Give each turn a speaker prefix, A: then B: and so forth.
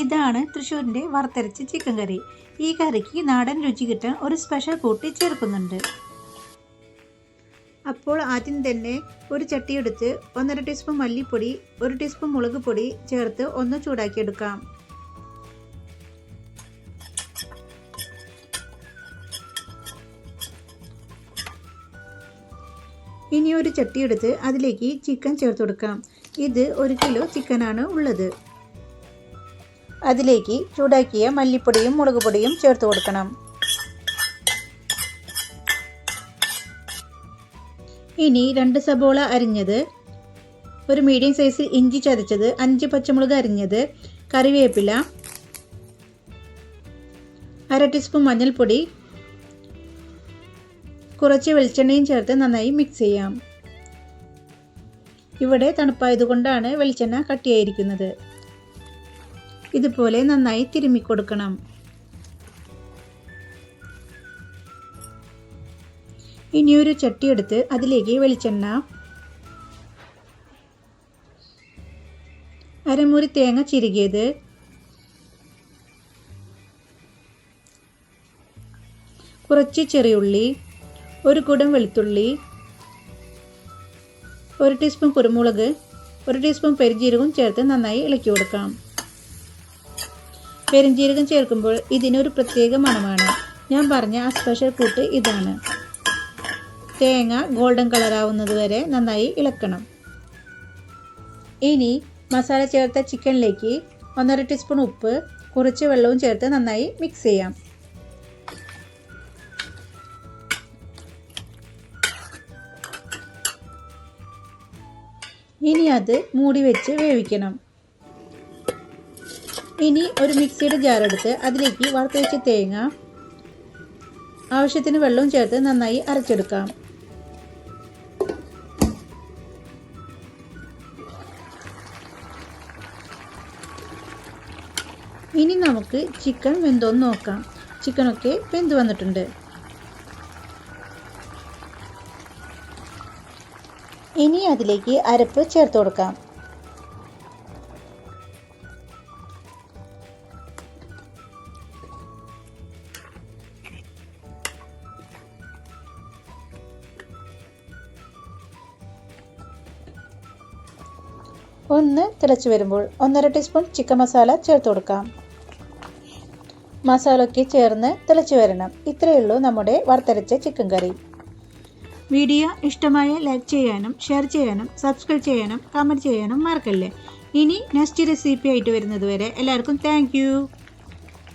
A: ഇതാണ് തൃശ്ശൂരിൻ്റെ വറുത്തരച്ച ചിക്കൻ കറി. ഈ കറിക്ക് നാടൻ രുചി കിട്ടാൻ ഒരു സ്പെഷ്യൽ കൂട്ടി ചേർക്കുന്നുണ്ട്. അപ്പോൾ ആദ്യം തന്നെ ഒരു ചട്ടിയെടുത്ത് 1.5 ടീസ്പൂൺ മല്ലിപ്പൊടി, 1 ടീസ്പൂൺ മുളക് പൊടി ചേർത്ത് ഒന്ന് ചൂടാക്കിയെടുക്കാം. ഇനി ഒരു ചട്ടിയെടുത്ത് അതിലേക്ക് ചിക്കൻ ചേർത്ത് കൊടുക്കാം. ഇത് 1 കിലോ ചിക്കനാണ് ഉള്ളത്. അതിലേക്ക് ചൂടാക്കിയ മല്ലിപ്പൊടിയും മുളക് പൊടിയും ചേർത്ത് കൊടുക്കണം. ഇനി 2 സബോള അരിഞ്ഞത്, ഒരു മീഡിയം സൈസിൽ ഇഞ്ചി ചതച്ചത്, 5 പച്ചമുളക് അരിഞ്ഞത്, കറിവേപ്പില, 1/2 ടീസ്പൂൺ മഞ്ഞൾപ്പൊടി, കുറച്ച് വെളിച്ചെണ്ണയും ചേർത്ത് നന്നായി മിക്സ് ചെയ്യാം. ഇവിടെ തണുപ്പായതുകൊണ്ടാണ് വെളിച്ചെണ്ണ കട്ടിയായിരിക്കുന്നത്. ഇതുപോലെ നന്നായി തിരുമ്മി കൊടുക്കണം. ഇനിയൊരു ചട്ടി എടുത്ത് അതിലേക്ക് വെളിച്ചെണ്ണ, അരമുറി തേങ്ങ ചിരകിയത്, കുറച്ച് ചെറിയുള്ളി, 1 കുടം വെളുത്തുള്ളി, 1 ടീസ്പൂൺ കുരുമുളക്, 1 ടീസ്പൂൺ പെരുംജീരകവും ചേർത്ത് നന്നായി ഇളക്കി കൊടുക്കാം. പെരുംജീരകം ചേർക്കുമ്പോൾ ഇതിനൊരു പ്രത്യേക മണമാണ്. ഞാൻ പറഞ്ഞ ആ സ്പെഷ്യൽ കൂട്ട് ഇതാണ്. തേങ്ങ ഗോൾഡൻ കളറാവുന്നത് വരെ നന്നായി ഇളക്കണം. ഇനി മസാല ചേർത്ത ചിക്കനിലേക്ക് 1.5 ടീസ്പൂൺ ഉപ്പ്, കുറച്ച് വെള്ളവും ചേർത്ത് നന്നായി മിക്സ് ചെയ്യാം. ഇനി അത് മൂടി വെച്ച് വേവിക്കണം. ഇനി ഒരു മിക്സിയുടെ ജാറെടുത്ത് അതിലേക്ക് വറുത്ത് വെച്ച തേങ്ങ, ആവശ്യത്തിന് വെള്ളവും ചേർത്ത് നന്നായി അരച്ചെടുക്കാം. ഇനി നമുക്ക് ചിക്കൻ വെന്തോന്ന് നോക്കാം. ചിക്കനൊക്കെ വെന്ത് വന്നിട്ടുണ്ട്. ഇനി അതിലേക്ക് അരപ്പ് ചേർത്ത് കൊടുക്കാം. ഒന്ന് തിളച്ച് വരുമ്പോൾ 1.5 ടീസ്പൂൺ ചിക്കൻ മസാല ചേർത്ത് കൊടുക്കാം. മസാലയൊക്കെ ചേർന്ന് തിളച്ച് വരണം. ഇത്രയേ ഉള്ളൂ നമ്മുടെ വറുത്തരച്ച ചിക്കൻ കറി. വീഡിയോ ഇഷ്ടമായ ലൈക്ക് ചെയ്യാനും ഷെയർ ചെയ്യാനും സബ്സ്ക്രൈബ് ചെയ്യാനും കമൻറ്റ് ചെയ്യാനും മറക്കല്ലേ. ഇനി നെക്സ്റ്റ് റെസിപ്പി ആയിട്ട് വരുന്നത് വരെ എല്ലാവർക്കും താങ്ക് യു.